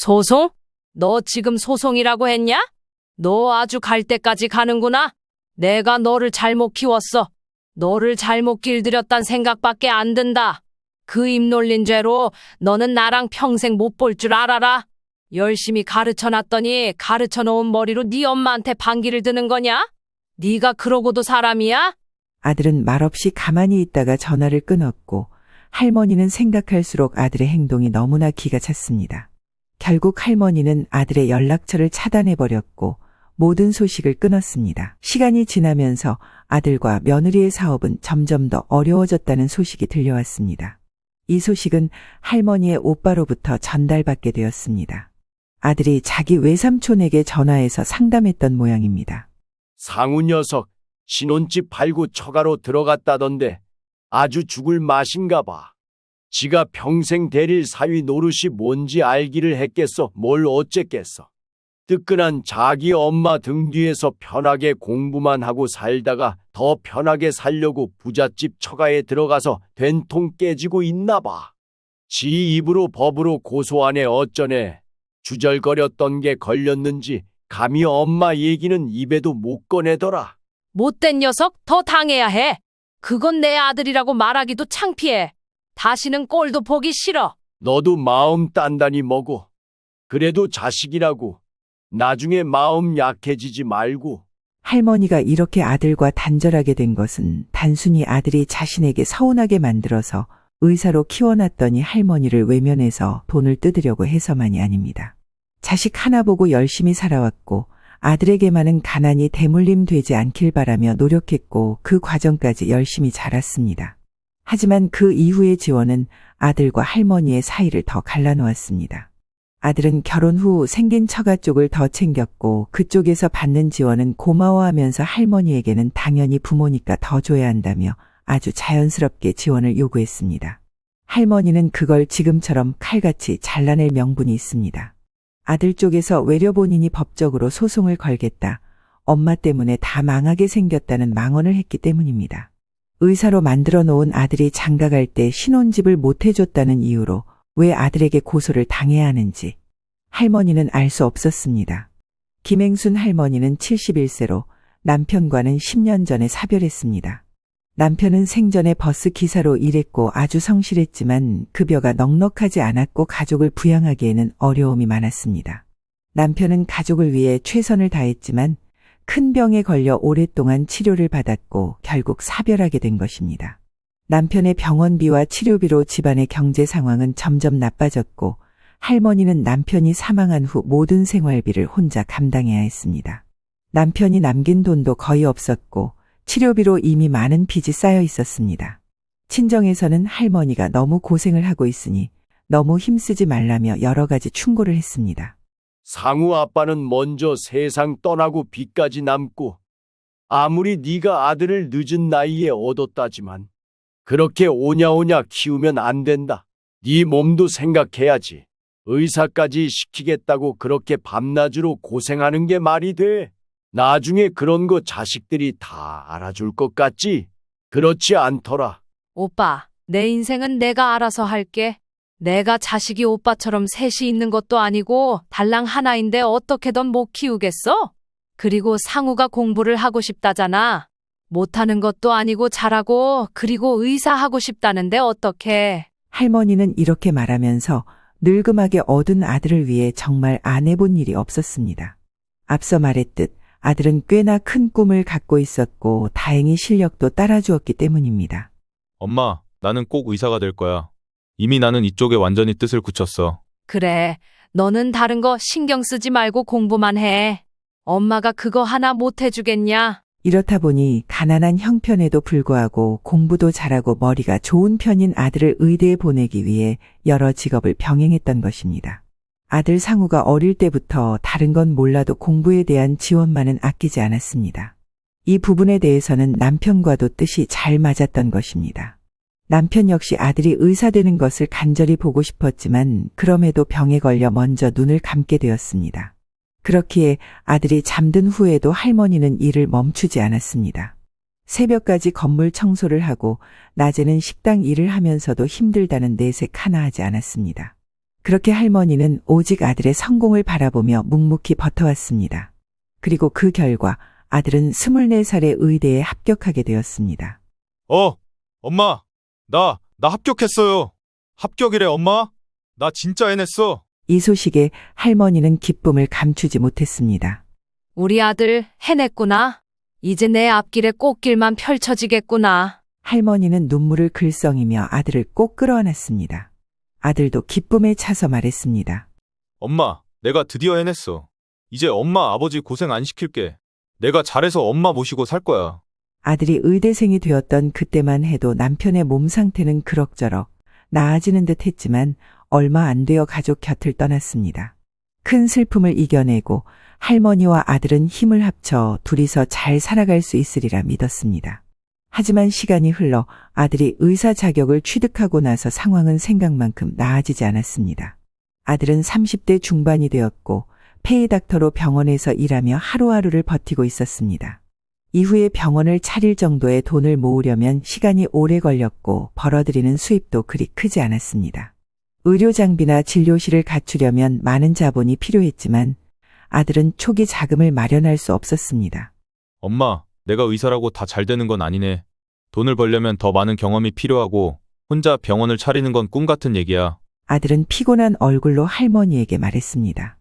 소송? 너 지금 소송이라고 했냐? 너 아주 갈 때까지 가는구나. 내가 너를 잘못 키웠어. 너를 잘못 길들였단 생각밖에 안 든다. 그 입 놀린 죄로 너는 나랑 평생 못 볼 줄 알아라. 열심히 가르쳐놨더니 가르쳐놓은 머리로 네 엄마한테 반기를 드는 거냐? 네가 그러고도 사람이야? 아들은 말없이 가만히 있다가 전화를 끊었고 할머니는 생각할수록 아들의 행동이 너무나 기가 찼습니다. 결국 할머니는 아들의 연락처를 차단해버렸고 모든 소식을 끊었습니다. 시간이 지나면서 아들과 며느리의 사업은 점점 더 어려워졌다는 소식이 들려왔습니다. 이 소식은 할머니의 오빠로부터 전달받게 되었습니다. 아들이 자기 외삼촌에게 전화해서 상담했던 모양입니다. 상우 녀석 신혼집 팔고 처가로 들어갔다던데 아주 죽을 맛인가 봐. 지가 평생 데릴 사위 노릇이 뭔지 알기를 했겠어. 뭘 어쨌겠어. 뜨끈한 자기 엄마 등 뒤에서 편하게 공부만 하고 살다가 더 편하게 살려고 부잣집 처가에 들어가서 된통 깨지고 있나 봐. 지 입으로 법으로 고소하네 어쩌네. 주절거렸던 게 걸렸는지 감히 엄마 얘기는 입에도 못 꺼내더라. 못된 녀석 더 당해야 해. 그건 내 아들이라고 말하기도 창피해. 다시는 꼴도 보기 싫어. 너도 마음 단단히 먹어. 그래도 자식이라고. 나중에 마음 약해지지 말고. 할머니가 이렇게 아들과 단절하게 된 것은 단순히 아들이 자신에게 서운하게 만들어서 의사로 키워놨더니 할머니를 외면해서 돈을 뜯으려고 해서만이 아닙니다. 자식 하나 보고 열심히 살아왔고 아들에게만은 가난이 대물림 되지 않길 바라며 노력했고 그 과정까지 열심히 자랐습니다. 하지만 그 이후의 지원은 아들과 할머니의 사이를 더 갈라놓았습니다. 아들은 결혼 후 생긴 처가 쪽을 더 챙겼고 그쪽에서 받는 지원은 고마워하면서 할머니에게는 당연히 부모니까 더 줘야 한다며 아주 자연스럽게 지원을 요구했습니다. 할머니는 그걸 지금처럼 칼같이 잘라낼 명분이 있습니다. 아들 쪽에서 외려 본인이 법적으로 소송을 걸겠다. 엄마 때문에 다 망하게 생겼다는 망언을 했기 때문입니다. 의사로 만들어 놓은 아들이 장가갈 때 신혼집을 못 해줬다는 이유로 왜 아들에게 고소를 당해야 하는지 할머니는 알 수 없었습니다. 김행순 할머니는 71세로 남편과는 10년 전에 사별했습니다. 남편은 생전에 버스 기사로 일했고 아주 성실했지만 급여가 넉넉하지 않았고 가족을 부양하기에는 어려움이 많았습니다. 남편은 가족을 위해 최선을 다했지만 큰 병에 걸려 오랫동안 치료를 받았고 결국 사별하게 된 것입니다. 남편의 병원비와 치료비로 집안의 경제 상황은 점점 나빠졌고 할머니는 남편이 사망한 후 모든 생활비를 혼자 감당해야 했습니다. 남편이 남긴 돈도 거의 없었고 치료비로 이미 많은 빚이 쌓여 있었습니다. 친정에서는 할머니가 너무 고생을 하고 있으니 너무 힘쓰지 말라며 여러 가지 충고를 했습니다. 상우 아빠는 먼저 세상 떠나고 빚까지 남고 아무리 네가 아들을 늦은 나이에 얻었다지만 그렇게 오냐오냐 키우면 안 된다. 네 몸도 생각해야지. 의사까지 시키겠다고 그렇게 밤낮으로 고생하는 게 말이 돼? 나중에 그런 거 자식들이 다 알아줄 것 같지? 그렇지 않더라. 오빠, 내 인생은 내가 알아서 할게. 내가 자식이 오빠처럼 셋이 있는 것도 아니고 달랑 하나인데 어떻게든 못 키우겠어? 그리고 상우가 공부를 하고 싶다잖아. 못하는 것도 아니고 잘하고 그리고 의사 하고 싶다는데 어떡해. 할머니는 이렇게 말하면서 늙음하게 얻은 아들을 위해 정말 안 해본 일이 없었습니다. 앞서 말했듯 아들은 꽤나 큰 꿈을 갖고 있었고 다행히 실력도 따라주었기 때문입니다. 엄마, 나는 꼭 의사가 될 거야. 이미 나는 이쪽에 완전히 뜻을 굳혔어. 그래, 너는 다른 거 신경 쓰지 말고 공부만 해. 엄마가 그거 하나 못 해주겠냐? 이렇다 보니 가난한 형편에도 불구하고 공부도 잘하고 머리가 좋은 편인 아들을 의대에 보내기 위해 여러 직업을 병행했던 것입니다. 아들 상우가 어릴 때부터 다른 건 몰라도 공부에 대한 지원만은 아끼지 않았습니다. 이 부분에 대해서는 남편과도 뜻이 잘 맞았던 것입니다. 남편 역시 아들이 의사 되는 것을 간절히 보고 싶었지만 그럼에도 병에 걸려 먼저 눈을 감게 되었습니다. 그렇기에 아들이 잠든 후에도 할머니는 일을 멈추지 않았습니다. 새벽까지 건물 청소를 하고 낮에는 식당 일을 하면서도 힘들다는 내색 하나 하지 않았습니다. 그렇게 할머니는 오직 아들의 성공을 바라보며 묵묵히 버텨왔습니다. 그리고 그 결과 아들은 24살에 의대에 합격하게 되었습니다. 엄마. 나 합격했어요. 합격이래, 엄마. 나 진짜 해냈어. 이 소식에 할머니는 기쁨을 감추지 못했습니다. 우리 아들 해냈구나. 이제 내 앞길에 꽃길만 펼쳐지겠구나. 할머니는 눈물을 글썽이며 아들을 꼭 끌어안았습니다. 아들도 기쁨에 차서 말했습니다. 엄마, 내가 드디어 해냈어. 이제 엄마, 아버지 고생 안 시킬게. 내가 잘해서 엄마 모시고 살 거야. 아들이 의대생이 되었던 그때만 해도 남편의 몸 상태는 그럭저럭 나아지는 듯 했지만 얼마 안 되어 가족 곁을 떠났습니다. 큰 슬픔을 이겨내고 할머니와 아들은 힘을 합쳐 둘이서 잘 살아갈 수 있으리라 믿었습니다. 하지만 시간이 흘러 아들이 의사 자격을 취득하고 나서 상황은 생각만큼 나아지지 않았습니다. 아들은 30대 중반이 되었고 폐의닥터로 병원에서 일하며 하루하루를 버티고 있었습니다. 이후에 병원을 차릴 정도의 돈을 모으려면 시간이 오래 걸렸고 벌어들이는 수입도 그리 크지 않았습니다. 의료 장비나 진료실을 갖추려면 많은 자본이 필요했지만 아들은 초기 자금을 마련할 수 없었습니다. 엄마, 내가 의사라고 다 잘 되는 건 아니네. 돈을 벌려면 더 많은 경험이 필요하고 혼자 병원을 차리는 건 꿈 같은 얘기야. 아들은 피곤한 얼굴로 할머니에게 말했습니다.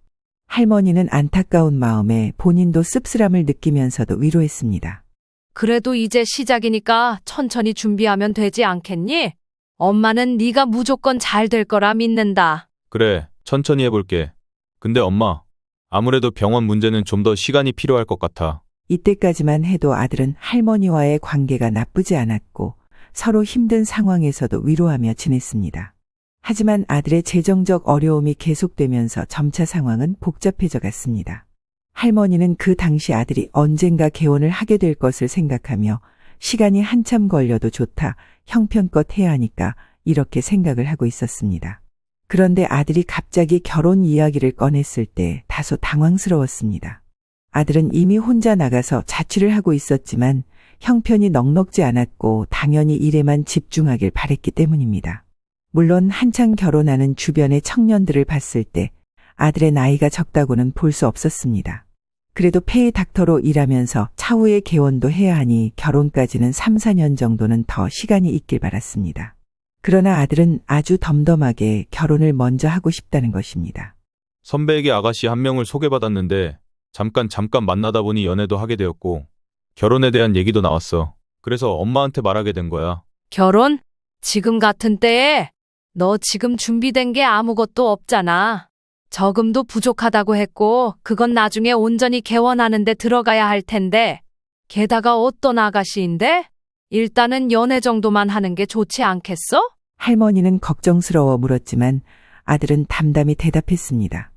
할머니는 안타까운 마음에 본인도 씁쓸함을 느끼면서도 위로했습니다. 그래도 이제 시작이니까 천천히 준비하면 되지 않겠니? 엄마는 네가 무조건 잘 될 거라 믿는다. 그래, 천천히 해볼게. 근데 엄마, 아무래도 병원 문제는 좀 더 시간이 필요할 것 같아. 이때까지만 해도 아들은 할머니와의 관계가 나쁘지 않았고 서로 힘든 상황에서도 위로하며 지냈습니다. 하지만 아들의 재정적 어려움이 계속되면서 점차 상황은 복잡해져 갔습니다. 할머니는 그 당시 아들이 언젠가 개원을 하게 될 것을 생각하며 시간이 한참 걸려도 좋다, 형편껏 해야 하니까 이렇게 생각을 하고 있었습니다. 그런데 아들이 갑자기 결혼 이야기를 꺼냈을 때 다소 당황스러웠습니다. 아들은 이미 혼자 나가서 자취를 하고 있었지만 형편이 넉넉지 않았고 당연히 일에만 집중하길 바랬기 때문입니다. 물론 한창 결혼하는 주변의 청년들을 봤을 때 아들의 나이가 적다고는 볼 수 없었습니다. 그래도 폐의 닥터로 일하면서 차후에 개원도 해야 하니 결혼까지는 3, 4년 정도는 더 시간이 있길 바랐습니다. 그러나 아들은 아주 덤덤하게 결혼을 먼저 하고 싶다는 것입니다. 선배에게 아가씨 한 명을 소개받았는데 잠깐 만나다 보니 연애도 하게 되었고 결혼에 대한 얘기도 나왔어. 그래서 엄마한테 말하게 된 거야. 결혼? 지금 같은 때에? 너 지금 준비된 게 아무것도 없잖아. 저금도 부족하다고 했고 그건 나중에 온전히 개원하는 데 들어가야 할 텐데 게다가 어떤 아가씨인데? 일단은 연애 정도만 하는 게 좋지 않겠어? 할머니는 걱정스러워 물었지만 아들은 담담히 대답했습니다.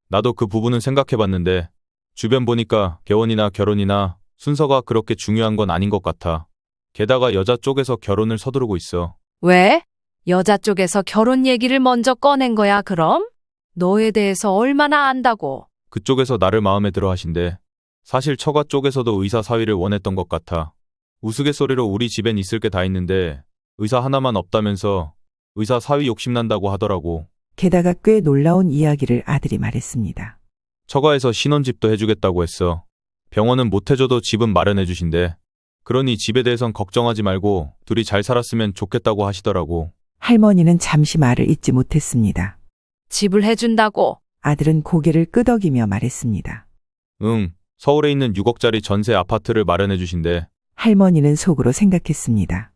나도 그 부분은 생각해봤는데 주변 보니까 개원이나 결혼이나 순서가 그렇게 중요한 건 아닌 것 같아. 게다가 여자 쪽에서 결혼을 서두르고 있어. 왜? 여자 쪽에서 결혼 얘기를 먼저 꺼낸 거야, 그럼? 너에 대해서 얼마나 안다고? 그쪽에서 나를 마음에 들어 하신대. 사실 처가 쪽에서도 의사 사위를 원했던 것 같아. 우스갯소리로 우리 집엔 있을 게 다 있는데 의사 하나만 없다면서 의사 사위 욕심난다고 하더라고. 게다가 꽤 놀라운 이야기를 아들이 말했습니다. 처가에서 신혼집도 해주겠다고 했어. 병원은 못 해줘도 집은 마련해 주신대. 그러니 집에 대해선 걱정하지 말고 둘이 잘 살았으면 좋겠다고 하시더라고. 할머니는 잠시 말을 잇지 못했습니다. 집을 해준다고? 아들은 고개를 끄덕이며 말했습니다. 응, 서울에 있는 6억짜리 전세 아파트를 마련해 주신대. 할머니는 속으로 생각했습니다.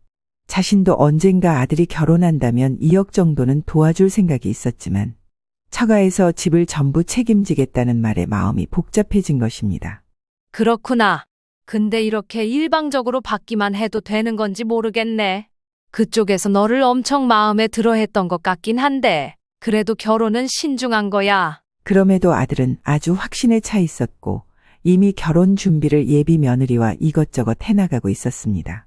자신도 언젠가 아들이 결혼한다면 2억 정도는 도와줄 생각이 있었지만 처가에서 집을 전부 책임지겠다는 말에 마음이 복잡해진 것입니다. 그렇구나. 근데 이렇게 일방적으로 받기만 해도 되는 건지 모르겠네. 그쪽에서 너를 엄청 마음에 들어 했던 것 같긴 한데 그래도 결혼은 신중한 거야. 그럼에도 아들은 아주 확신에 차 있었고 이미 결혼 준비를 예비 며느리와 이것저것 해나가고 있었습니다.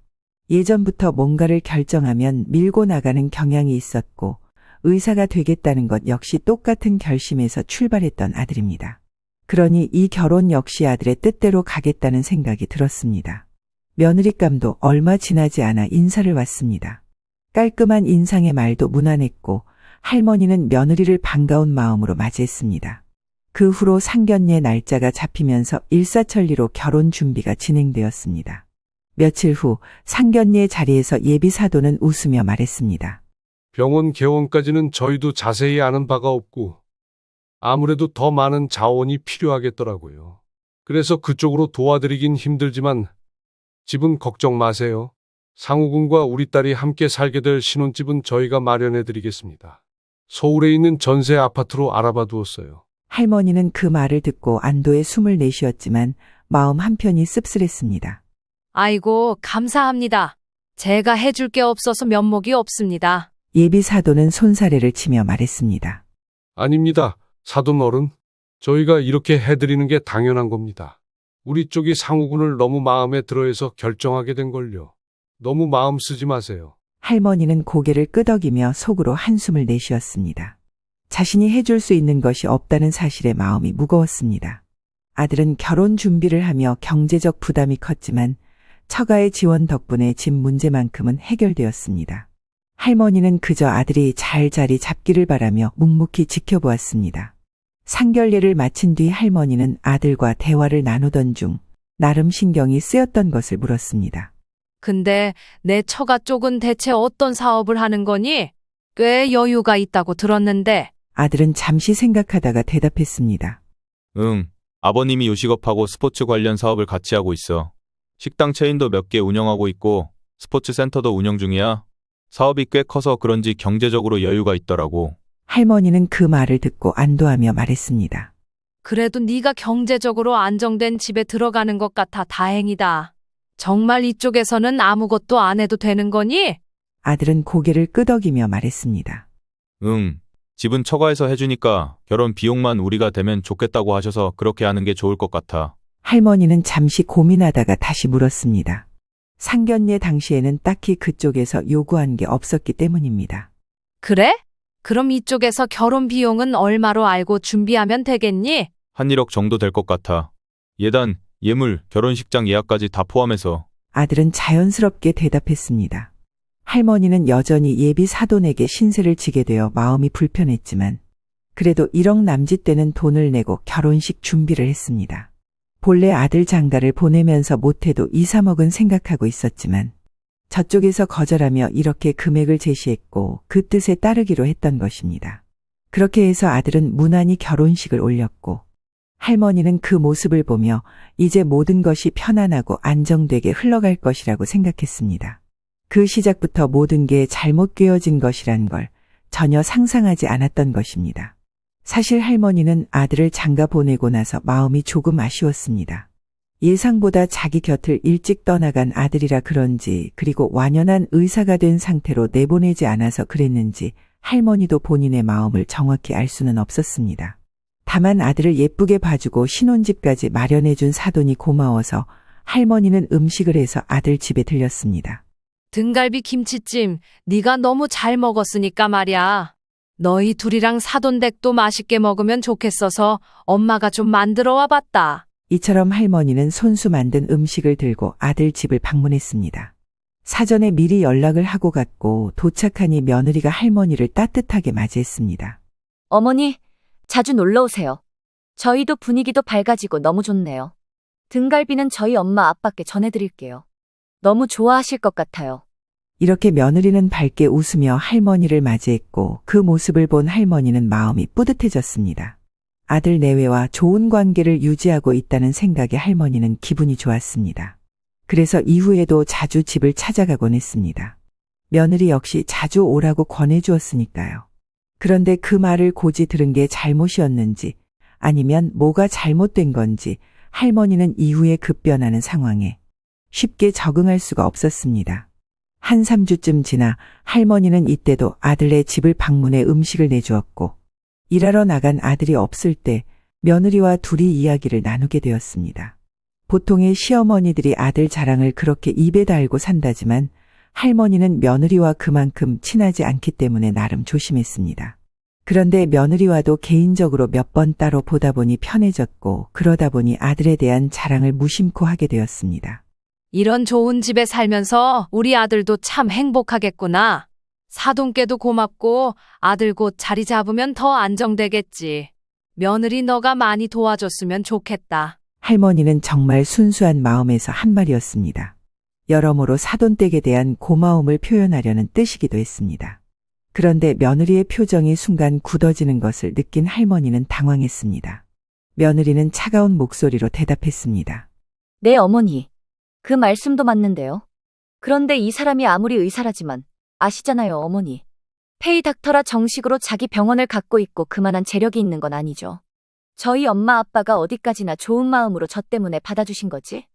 예전부터 뭔가를 결정하면 밀고 나가는 경향이 있었고 의사가 되겠다는 것 역시 똑같은 결심에서 출발했던 아들입니다. 그러니 이 결혼 역시 아들의 뜻대로 가겠다는 생각이 들었습니다. 며느리감도 얼마 지나지 않아 인사를 왔습니다. 깔끔한 인상의 말도 무난했고 할머니는 며느리를 반가운 마음으로 맞이했습니다. 그 후로 상견례 날짜가 잡히면서 일사천리로 결혼 준비가 진행되었습니다. 며칠 후 상견례 자리에서 예비 사도는 웃으며 말했습니다. 병원 개원까지는 저희도 자세히 아는 바가 없고 아무래도 더 많은 자원이 필요하겠더라고요. 그래서 그쪽으로 도와드리긴 힘들지만 집은 걱정 마세요. 상우군과 우리 딸이 함께 살게 될 신혼집은 저희가 마련해 드리겠습니다. 서울에 있는 전세 아파트로 알아봐 두었어요. 할머니는 그 말을 듣고 안도의 숨을 내쉬었지만 마음 한편이 씁쓸했습니다. 아이고, 감사합니다. 제가 해줄 게 없어서 면목이 없습니다. 예비 사도는 손사래를 치며 말했습니다. 아닙니다. 사돈 어른. 저희가 이렇게 해드리는 게 당연한 겁니다. 우리 쪽이 상우군을 너무 마음에 들어해서 결정하게 된 걸요. 너무 마음 쓰지 마세요. 할머니는 고개를 끄덕이며 속으로 한숨을 내쉬었습니다. 자신이 해줄 수 있는 것이 없다는 사실에 마음이 무거웠습니다. 아들은 결혼 준비를 하며 경제적 부담이 컸지만 처가의 지원 덕분에 집 문제만큼은 해결되었습니다. 할머니는 그저 아들이 잘 자리 잡기를 바라며 묵묵히 지켜보았습니다. 상견례를 마친 뒤 할머니는 아들과 대화를 나누던 중 나름 신경이 쓰였던 것을 물었습니다. 근데 내 처가 쪽은 대체 어떤 사업을 하는 거니? 꽤 여유가 있다고 들었는데. 아들은 잠시 생각하다가 대답했습니다. 응, 아버님이 요식업하고 스포츠 관련 사업을 같이 하고 있어. 식당 체인도 몇 개 운영하고 있고 스포츠 센터도 운영 중이야. 사업이 꽤 커서 그런지 경제적으로 여유가 있더라고. 할머니는 그 말을 듣고 안도하며 말했습니다. 그래도 네가 경제적으로 안정된 집에 들어가는 것 같아 다행이다. 정말 이쪽에서는 아무것도 안 해도 되는 거니? 아들은 고개를 끄덕이며 말했습니다. 응, 집은 처가에서 해주니까 결혼 비용만 우리가 대면 좋겠다고 하셔서 그렇게 하는 게 좋을 것 같아. 할머니는 잠시 고민하다가 다시 물었습니다. 상견례 당시에는 딱히 그쪽에서 요구한 게 없었기 때문입니다. 그래? 그럼 이쪽에서 결혼 비용은 얼마로 알고 준비하면 되겠니? 한 1억 정도 될 것 같아. 예단, 예물, 결혼식장 예약까지 다 포함해서. 아들은 자연스럽게 대답했습니다. 할머니는 여전히 예비 사돈에게 신세를 지게 되어 마음이 불편했지만 그래도 1억 남짓되는 돈을 내고 결혼식 준비를 했습니다. 본래 아들 장가를 보내면서 못해도 2, 3억은 생각하고 있었지만 저쪽에서 거절하며 이렇게 금액을 제시했고 그 뜻에 따르기로 했던 것입니다. 그렇게 해서 아들은 무난히 결혼식을 올렸고 할머니는 그 모습을 보며 이제 모든 것이 편안하고 안정되게 흘러갈 것이라고 생각했습니다. 그 시작부터 모든 게 잘못 꿰어진 것이란 걸 전혀 상상하지 않았던 것입니다. 사실 할머니는 아들을 장가 보내고 나서 마음이 조금 아쉬웠습니다. 예상보다 자기 곁을 일찍 떠나간 아들이라 그런지 그리고 완연한 의사가 된 상태로 내보내지 않아서 그랬는지 할머니도 본인의 마음을 정확히 알 수는 없었습니다. 다만 아들을 예쁘게 봐주고 신혼집까지 마련해준 사돈이 고마워서 할머니는 음식을 해서 아들 집에 들렸습니다. 등갈비 김치찜 네가 너무 잘 먹었으니까 말이야. 너희 둘이랑 사돈댁도 맛있게 먹으면 좋겠어서 엄마가 좀 만들어 와봤다. 이처럼 할머니는 손수 만든 음식을 들고 아들 집을 방문했습니다. 사전에 미리 연락을 하고 갔고 도착하니 며느리가 할머니를 따뜻하게 맞이했습니다. 어머니, 자주 놀러 오세요. 저희도 분위기도 밝아지고 너무 좋네요. 등갈비는 저희 엄마 아빠께 전해드릴게요. 너무 좋아하실 것 같아요. 이렇게 며느리는 밝게 웃으며 할머니를 맞이했고 그 모습을 본 할머니는 마음이 뿌듯해졌습니다. 아들 내외와 좋은 관계를 유지하고 있다는 생각에 할머니는 기분이 좋았습니다. 그래서 이후에도 자주 집을 찾아가곤 했습니다. 며느리 역시 자주 오라고 권해주었으니까요. 그런데 그 말을 고지 들은 게 잘못이었는지 아니면 뭐가 잘못된 건지 할머니는 이후에 급변하는 상황에 쉽게 적응할 수가 없었습니다. 한 3주쯤 지나 할머니는 이때도 아들네 집을 방문해 음식을 내주었고 일하러 나간 아들이 없을 때 며느리와 둘이 이야기를 나누게 되었습니다. 보통의 시어머니들이 아들 자랑을 그렇게 입에 달고 산다지만 할머니는 며느리와 그만큼 친하지 않기 때문에 나름 조심했습니다. 그런데 며느리와도 개인적으로 몇 번 따로 보다 보니 편해졌고 그러다 보니 아들에 대한 자랑을 무심코 하게 되었습니다. 이런 좋은 집에 살면서 우리 아들도 참 행복하겠구나. 사돈께도 고맙고 아들 곧 자리 잡으면 더 안정되겠지. 며느리 너가 많이 도와줬으면 좋겠다. 할머니는 정말 순수한 마음에서 한 말이었습니다. 여러모로 사돈댁에 대한 고마움을 표현하려는 뜻이기도 했습니다. 그런데 며느리의 표정이 순간 굳어지는 것을 느낀 할머니는 당황했습니다. 며느리는 차가운 목소리로 대답했습니다. 네, 어머니. 그 말씀도 맞는데요. 그런데 이 사람이 아무리 의사라지만 아시잖아요, 어머니. 페이닥터라 정식으로 자기 병원을 갖고 있고 그만한 재력이 있는 건 아니죠. 저희 엄마 아빠가 어디까지나 좋은 마음으로 저 때문에 받아주신 거지?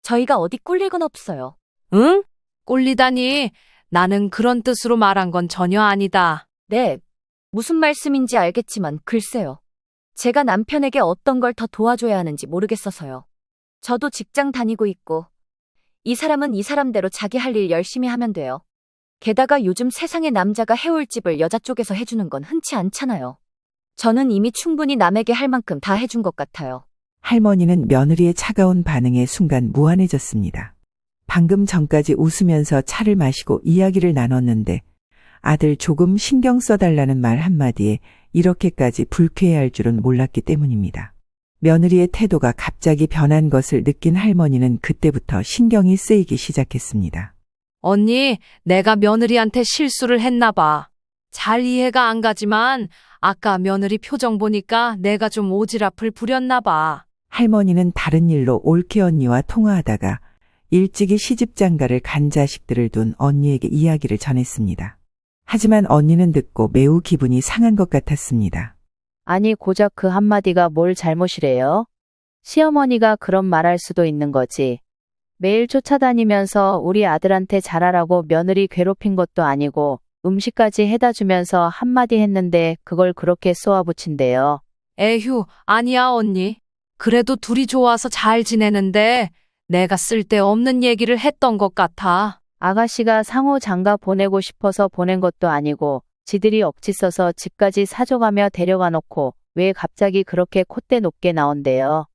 저희가 어디 꿀릴 건 없어요. 응? 꼴리다니. 나는 그런 뜻으로 말한 건 전혀 아니다. 네, 무슨 말씀인지 알겠지만 글쎄요. 제가 남편에게 어떤 걸 더 도와줘야 하는지 모르겠어서요. 저도 직장 다니고 있고 이 사람은 이 사람대로 자기 할 일 열심히 하면 돼요. 게다가 요즘 세상에 남자가 해올집을 여자 쪽에서 해주는 건 흔치 않잖아요. 저는 이미 충분히 남에게 할 만큼 다 해준 것 같아요. 할머니는 며느리의 차가운 반응에 순간 무안해졌습니다. 방금 전까지 웃으면서 차를 마시고 이야기를 나눴는데 아들 조금 신경 써달라는 말 한마디에 이렇게까지 불쾌해할 줄은 몰랐기 때문입니다. 며느리의 태도가 갑자기 변한 것을 느낀 할머니는 그때부터 신경이 쓰이기 시작했습니다. 언니, 내가 며느리한테 실수를 했나 봐. 잘 이해가 안 가지만 아까 며느리 표정 보니까 내가 좀 오지랖을 부렸나 봐. 할머니는 다른 일로 올케 언니와 통화하다가 일찍이 시집장가를 간 자식들을 둔 언니에게 이야기를 전했습니다. 하지만 언니는 듣고 매우 기분이 상한 것 같았습니다. 아니, 고작 그 한마디가 뭘 잘못이래요? 시어머니가 그런 말할 수도 있는 거지. 매일 쫓아다니면서 우리 아들한테 잘하라고 며느리 괴롭힌 것도 아니고 음식까지 해다 주면서 한마디 했는데 그걸 그렇게 쏘아붙인대요. 에휴, 아니야, 언니. 그래도 둘이 좋아서 잘 지내는데 내가 쓸데없는 얘기를 했던 것 같아. 아가씨가 상호 장가 보내고 싶어서 보낸 것도 아니고 지들이 억지 써서 집까지 사줘가며 데려가 놓고 왜 갑자기 그렇게 콧대 높게 나온대요.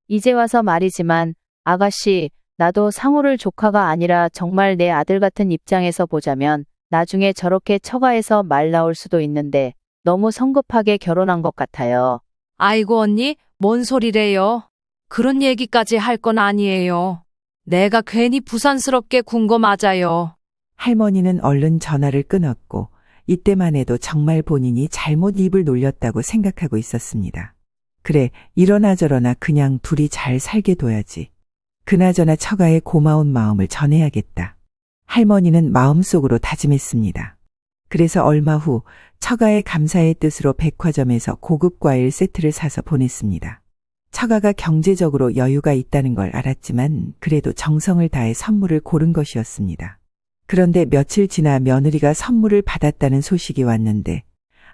이제 와서 말이지만 아가씨, 나도 상호를 조카가 아니라 정말 내 아들 같은 입장에서 보자면 나중에 저렇게 처가에서 말 나올 수도 있는데 너무 성급하게 결혼한 것 같아요. 아이고, 언니, 뭔 소리래요? 그런 얘기까지 할 건 아니에요. 내가 괜히 부산스럽게 군 거 맞아요. 할머니는 얼른 전화를 끊었고 이때만 해도 정말 본인이 잘못 입을 놀렸다고 생각하고 있었습니다. 그래, 이러나 저러나 그냥 둘이 잘 살게 둬야지. 그나저나 처가의 고마운 마음을 전해야겠다. 할머니는 마음속으로 다짐했습니다. 그래서 얼마 후 처가의 감사의 뜻으로 백화점에서 고급 과일 세트를 사서 보냈습니다. 처가가 경제적으로 여유가 있다는 걸 알았지만 그래도 정성을 다해 선물을 고른 것이었습니다. 그런데 며칠 지나 며느리가 선물을 받았다는 소식이 왔는데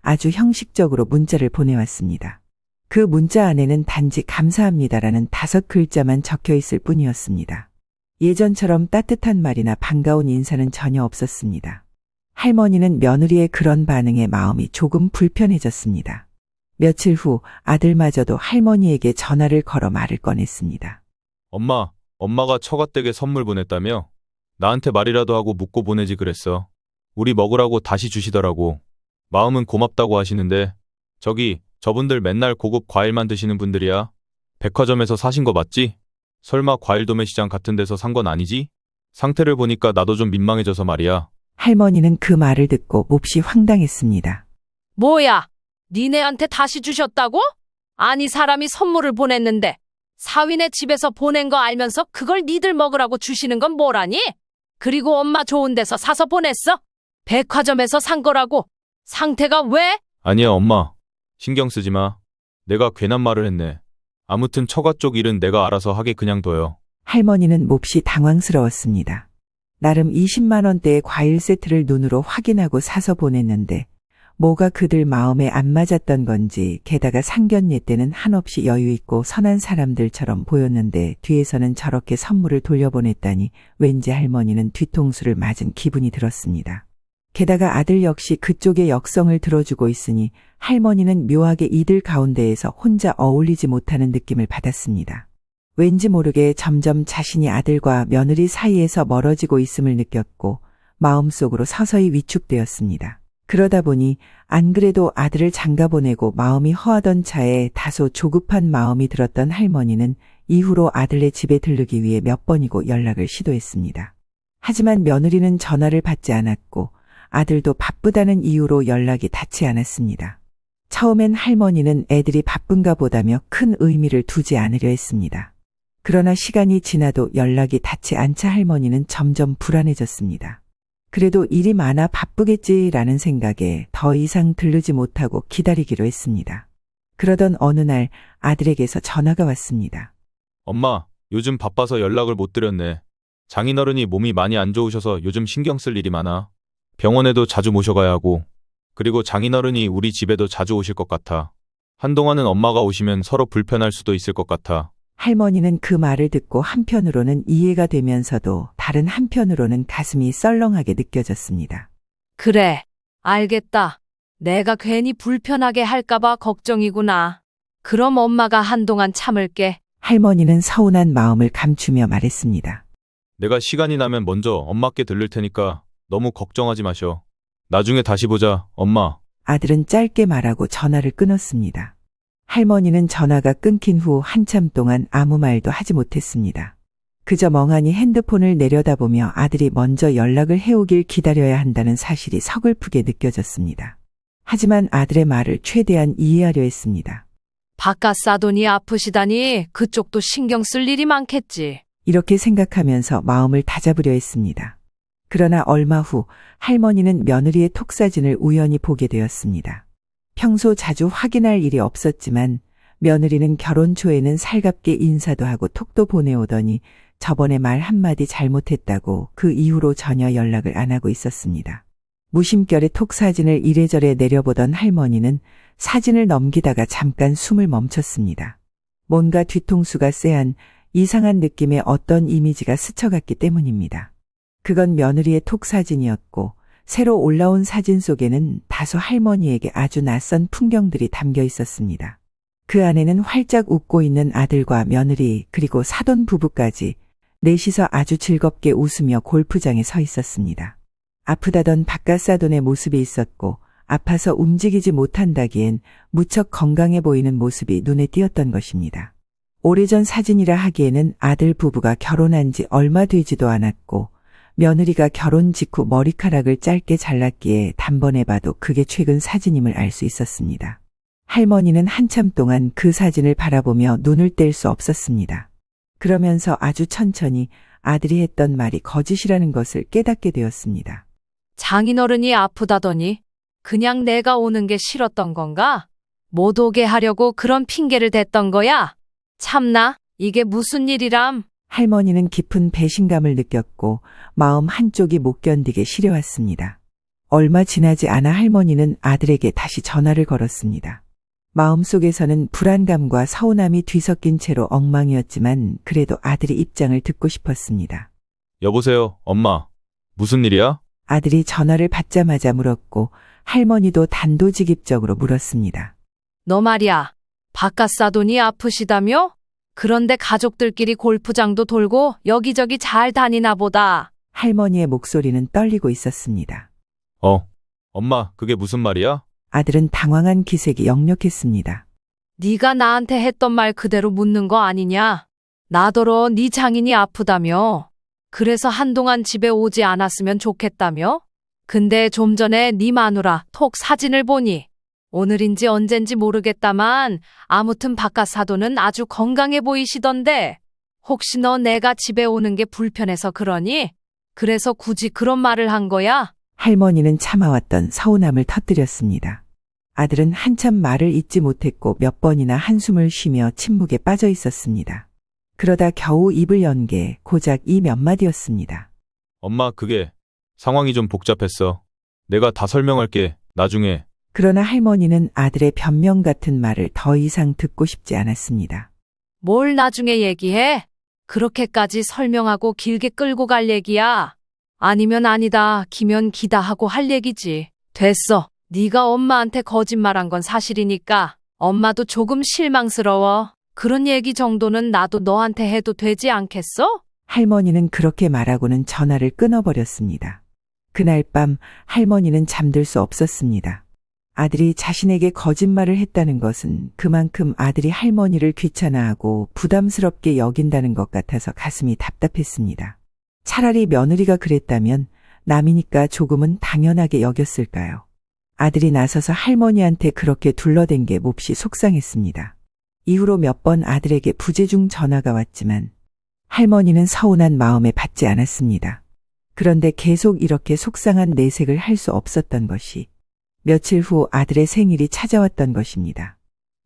아주 형식적으로 문자를 보내왔습니다. 그 문자 안에는 단지 감사합니다라는 5글자만 적혀 있을 뿐이었습니다. 예전처럼 따뜻한 말이나 반가운 인사는 전혀 없었습니다. 할머니는 며느리의 그런 반응에 마음이 조금 불편해졌습니다. 며칠 후 아들마저도 할머니에게 전화를 걸어 말을 꺼냈습니다. 엄마가 처가댁에 선물 보냈다며? 나한테 말이라도 하고 묻고 보내지 그랬어. 우리 먹으라고 다시 주시더라고. 마음은 고맙다고 하시는데 저분들 맨날 고급 과일만 드시는 분들이야. 백화점에서 사신 거 맞지? 설마 과일 도매시장 같은 데서 산 건 아니지? 상태를 보니까 나도 좀 민망해져서 말이야. 할머니는 그 말을 듣고 몹시 황당했습니다. 뭐야? 니네한테 다시 주셨다고? 아니, 사람이 선물을 보냈는데 사위네 집에서 보낸 거 알면서 그걸 니들 먹으라고 주시는 건 뭐라니? 그리고 엄마 좋은 데서 사서 보냈어? 백화점에서 산 거라고? 상태가 왜? 아니야, 엄마. 신경 쓰지 마. 내가 괜한 말을 했네. 아무튼 처가 쪽 일은 내가 알아서 하게 그냥 둬요. 할머니는 몹시 당황스러웠습니다. 나름 20만 원대의 과일 세트를 눈으로 확인하고 사서 보냈는데 뭐가 그들 마음에 안 맞았던 건지 게다가 상견례 때는 한없이 여유 있고 선한 사람들처럼 보였는데 뒤에서는 저렇게 선물을 돌려보냈다니 왠지 할머니는 뒤통수를 맞은 기분이 들었습니다. 게다가 아들 역시 그쪽의 역성을 들어주고 있으니 할머니는 묘하게 이들 가운데에서 혼자 어울리지 못하는 느낌을 받았습니다. 왠지 모르게 점점 자신이 아들과 며느리 사이에서 멀어지고 있음을 느꼈고 마음속으로 서서히 위축되었습니다. 그러다 보니 안 그래도 아들을 장가 보내고 마음이 허하던 차에 다소 조급한 마음이 들었던 할머니는 이후로 아들네 집에 들르기 위해 몇 번이고 연락을 시도했습니다. 하지만 며느리는 전화를 받지 않았고 아들도 바쁘다는 이유로 연락이 닿지 않았습니다. 처음엔 할머니는 애들이 바쁜가 보다며 큰 의미를 두지 않으려 했습니다. 그러나 시간이 지나도 연락이 닿지 않자 할머니는 점점 불안해졌습니다. 그래도 일이 많아 바쁘겠지라는 생각에 더 이상 들르지 못하고 기다리기로 했습니다. 그러던 어느 날 아들에게서 전화가 왔습니다. 엄마, 요즘 바빠서 연락을 못 드렸네. 장인어른이 몸이 많이 안 좋으셔서 요즘 신경 쓸 일이 많아. 병원에도 자주 모셔가야 하고, 그리고 장인어른이 우리 집에도 자주 오실 것 같아. 한동안은 엄마가 오시면 서로 불편할 수도 있을 것 같아. 할머니는 그 말을 듣고 한편으로는 이해가 되면서도 다른 한편으로는 가슴이 썰렁하게 느껴졌습니다. 그래, 알겠다. 내가 괜히 불편하게 할까봐 걱정이구나. 그럼 엄마가 한동안 참을게. 할머니는 서운한 마음을 감추며 말했습니다. 내가 시간이 나면 먼저 엄마께 들를 테니까 너무 걱정하지 마셔. 나중에 다시 보자, 엄마. 아들은 짧게 말하고 전화를 끊었습니다. 할머니는 전화가 끊긴 후 한참 동안 아무 말도 하지 못했습니다. 그저 멍하니 핸드폰을 내려다보며 아들이 먼저 연락을 해오길 기다려야 한다는 사실이 서글프게 느껴졌습니다. 하지만 아들의 말을 최대한 이해하려 했습니다. 바깥 싸돈이 아프시다니 그쪽도 신경 쓸 일이 많겠지. 이렇게 생각하면서 마음을 다잡으려 했습니다. 그러나 얼마 후 할머니는 며느리의 톡사진을 우연히 보게 되었습니다. 평소 자주 확인할 일이 없었지만 며느리는 결혼 초에는 살갑게 인사도 하고 톡도 보내오더니 저번에 말 한마디 잘못했다고 그 이후로 전혀 연락을 안 하고 있었습니다. 무심결에 톡 사진을 이래저래 내려보던 할머니는 사진을 넘기다가 잠깐 숨을 멈췄습니다. 뭔가 뒤통수가 쎄한 이상한 느낌의 어떤 이미지가 스쳐갔기 때문입니다. 그건 며느리의 톡 사진이었고 새로 올라온 사진 속에는 다소 할머니에게 아주 낯선 풍경들이 담겨 있었습니다. 그 안에는 활짝 웃고 있는 아들과 며느리 그리고 사돈 부부까지 넷이서 아주 즐겁게 웃으며 골프장에 서 있었습니다. 아프다던 바깥사돈의 모습이 있었고 아파서 움직이지 못한다기엔 무척 건강해 보이는 모습이 눈에 띄었던 것입니다. 오래전 사진이라 하기에는 아들 부부가 결혼한 지 얼마 되지도 않았고 며느리가 결혼 직후 머리카락을 짧게 잘랐기에 단번에 봐도 그게 최근 사진임을 알 수 있었습니다. 할머니는 한참 동안 그 사진을 바라보며 눈을 뗄 수 없었습니다. 그러면서 아주 천천히 아들이 했던 말이 거짓이라는 것을 깨닫게 되었습니다. 장인어른이 아프다더니 그냥 내가 오는 게 싫었던 건가? 못 오게 하려고 그런 핑계를 댔던 거야? 참나, 이게 무슨 일이람? 할머니는 깊은 배신감을 느꼈고 마음 한쪽이 못 견디게 시려왔습니다. 얼마 지나지 않아 할머니는 아들에게 다시 전화를 걸었습니다. 마음속에서는 불안감과 서운함이 뒤섞인 채로 엉망이었지만 그래도 아들의 입장을 듣고 싶었습니다. 여보세요, 엄마. 무슨 일이야? 아들이 전화를 받자마자 물었고 할머니도 단도직입적으로 물었습니다. 너 말이야, 바깥 싸돈이 아프시다며? 그런데 가족들끼리 골프장도 돌고 여기저기 잘 다니나 보다. 할머니의 목소리는 떨리고 있었습니다. 엄마, 그게 무슨 말이야? 아들은 당황한 기색이 역력했습니다. 네가 나한테 했던 말 그대로 묻는 거 아니냐? 나더러 네 장인이 아프다며. 그래서 한동안 집에 오지 않았으면 좋겠다며? 근데 좀 전에 네 마누라 톡 사진을 보니 오늘인지 언젠지 모르겠다만 아무튼 바깥 사돈은 아주 건강해 보이시던데 혹시 너 내가 집에 오는 게 불편해서 그러니? 그래서 굳이 그런 말을 한 거야? 할머니는 참아왔던 서운함을 터뜨렸습니다. 아들은 한참 말을 잇지 못했고 몇 번이나 한숨을 쉬며 침묵에 빠져 있었습니다. 그러다 겨우 입을 연 게 고작 이 몇 마디였습니다. 엄마, 그게 상황이 좀 복잡했어. 내가 다 설명할게, 나중에. 그러나 할머니는 아들의 변명 같은 말을 더 이상 듣고 싶지 않았습니다. 뭘 나중에 얘기해? 그렇게까지 설명하고 길게 끌고 갈 얘기야? 아니면 아니다, 기면 기다 하고 할 얘기지. 됐어. 네가 엄마한테 거짓말한 건 사실이니까 엄마도 조금 실망스러워. 그런 얘기 정도는 나도 너한테 해도 되지 않겠어? 할머니는 그렇게 말하고는 전화를 끊어버렸습니다. 그날 밤 할머니는 잠들 수 없었습니다. 아들이 자신에게 거짓말을 했다는 것은 그만큼 아들이 할머니를 귀찮아하고 부담스럽게 여긴다는 것 같아서 가슴이 답답했습니다. 차라리 며느리가 그랬다면 남이니까 조금은 당연하게 여겼을까요? 아들이 나서서 할머니한테 그렇게 둘러댄 게 몹시 속상했습니다. 이후로 몇 번 아들에게 부재중 전화가 왔지만 할머니는 서운한 마음에 받지 않았습니다. 그런데 계속 이렇게 속상한 내색을 할 수 없었던 것이 며칠 후 아들의 생일이 찾아왔던 것입니다.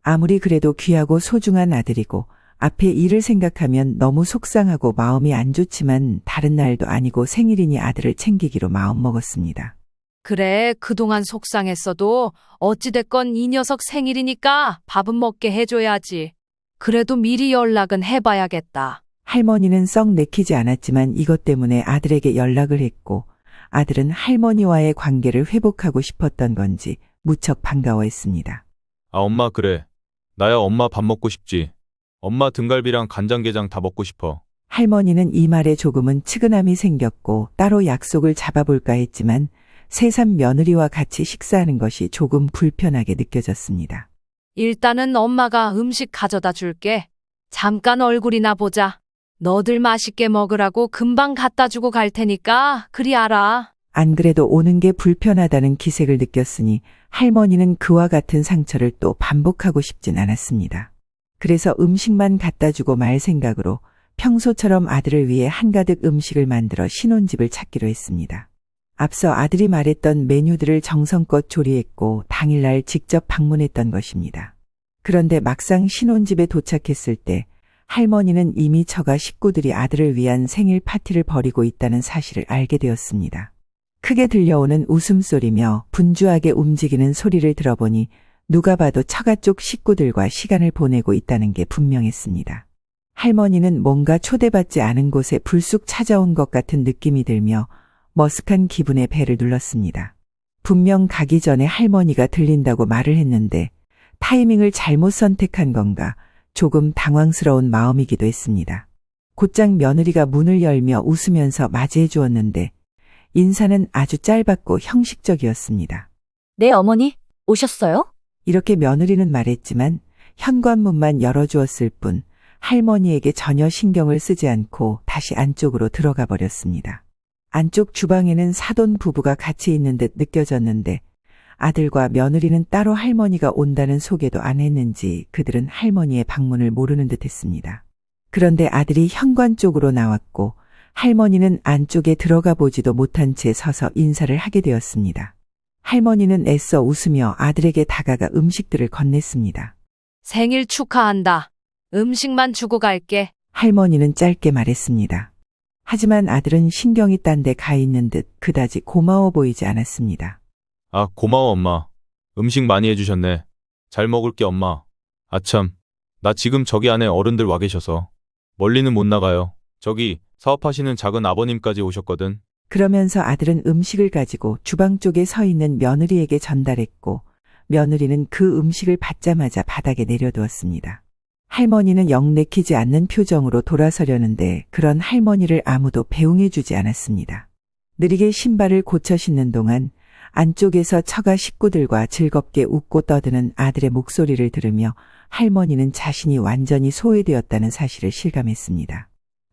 아무리 그래도 귀하고 소중한 아들이고 앞에 일을 생각하면 너무 속상하고 마음이 안 좋지만 다른 날도 아니고 생일이니 아들을 챙기기로 마음먹었습니다. 그래, 그동안 속상했어도 어찌됐건 이 녀석 생일이니까 밥은 먹게 해줘야지. 그래도 미리 연락은 해봐야겠다. 할머니는 썩 내키지 않았지만 이것 때문에 아들에게 연락을 했고 아들은 할머니와의 관계를 회복하고 싶었던 건지 무척 반가워했습니다. 아, 엄마 그래. 나야 엄마 밥 먹고 싶지. 엄마 등갈비랑 간장게장 다 먹고 싶어. 할머니는 이 말에 조금은 측은함이 생겼고 따로 약속을 잡아볼까 했지만 새삼 며느리와 같이 식사하는 것이 조금 불편하게 느껴졌습니다. 일단은 엄마가 음식 가져다 줄게. 잠깐 얼굴이나 보자. 너들 맛있게 먹으라고 금방 갖다 주고 갈 테니까 그리 알아. 안 그래도 오는 게 불편하다는 기색을 느꼈으니 할머니는 그와 같은 상처를 또 반복하고 싶진 않았습니다. 그래서 음식만 갖다 주고 말 생각으로 평소처럼 아들을 위해 한가득 음식을 만들어 신혼집을 찾기로 했습니다. 앞서 아들이 말했던 메뉴들을 정성껏 조리했고 당일날 직접 방문했던 것입니다. 그런데 막상 신혼집에 도착했을 때 할머니는 이미 처가 식구들이 아들을 위한 생일 파티를 벌이고 있다는 사실을 알게 되었습니다. 크게 들려오는 웃음소리며 분주하게 움직이는 소리를 들어보니 누가 봐도 처가 쪽 식구들과 시간을 보내고 있다는 게 분명했습니다. 할머니는 뭔가 초대받지 않은 곳에 불쑥 찾아온 것 같은 느낌이 들며 머쓱한 기분에 배를 눌렀습니다. 분명 가기 전에 할머니가 들린다고 말을 했는데 타이밍을 잘못 선택한 건가 조금 당황스러운 마음이기도 했습니다. 곧장 며느리가 문을 열며 웃으면서 맞이해 주었는데 인사는 아주 짧았고 형식적이었습니다. 네, 어머니, 오셨어요? 이렇게 며느리는 말했지만 현관문만 열어주었을 뿐 할머니에게 전혀 신경을 쓰지 않고 다시 안쪽으로 들어가 버렸습니다. 안쪽 주방에는 사돈 부부가 같이 있는 듯 느껴졌는데 아들과 며느리는 따로 할머니가 온다는 소개도 안 했는지 그들은 할머니의 방문을 모르는 듯 했습니다. 그런데 아들이 현관 쪽으로 나왔고 할머니는 안쪽에 들어가 보지도 못한 채 서서 인사를 하게 되었습니다. 할머니는 애써 웃으며 아들에게 다가가 음식들을 건넸습니다. 생일 축하한다. 음식만 주고 갈게. 할머니는 짧게 말했습니다. 하지만 아들은 신경이 딴 데 가 있는 듯 그다지 고마워 보이지 않았습니다. 아, 고마워 엄마. 음식 많이 해주셨네. 잘 먹을게 엄마. 아참, 나 지금 저기 안에 어른들 와 계셔서 멀리는 못 나가요. 저기 사업하시는 작은 아버님까지 오셨거든. 그러면서 아들은 음식을 가지고 주방 쪽에 서 있는 며느리에게 전달했고 며느리는 그 음식을 받자마자 바닥에 내려두었습니다. 할머니는 영 내키지 않는 표정으로 돌아서려는데 그런 할머니를 아무도 배웅해 주지 않았습니다. 느리게 신발을 고쳐 신는 동안 안쪽에서 처가 식구들과 즐겁게 웃고 떠드는 아들의 목소리를 들으며 할머니는 자신이 완전히 소외되었다는 사실을 실감했습니다.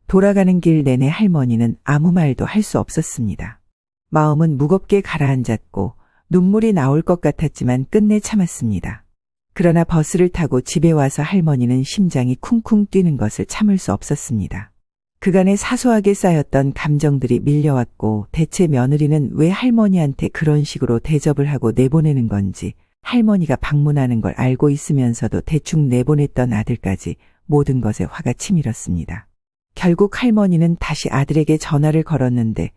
돌아가는 길 내내 할머니는 아무 말도 할 수 없었습니다. 마음은 무겁게 가라앉았고 눈물이 나올 것 같았지만 끝내 참았습니다. 그러나 버스를 타고 집에 와서 할머니는 심장이 쿵쿵 뛰는 것을 참을 수 없었습니다. 그간에 사소하게 쌓였던 감정들이 밀려왔고 대체 며느리는 왜 할머니한테 그런 식으로 대접을 하고 내보내는 건지 할머니가 방문하는 걸 알고 있으면서도 대충 내보냈던 아들까지 모든 것에 화가 치밀었습니다. 결국 할머니는 다시 아들에게 전화를 걸었는데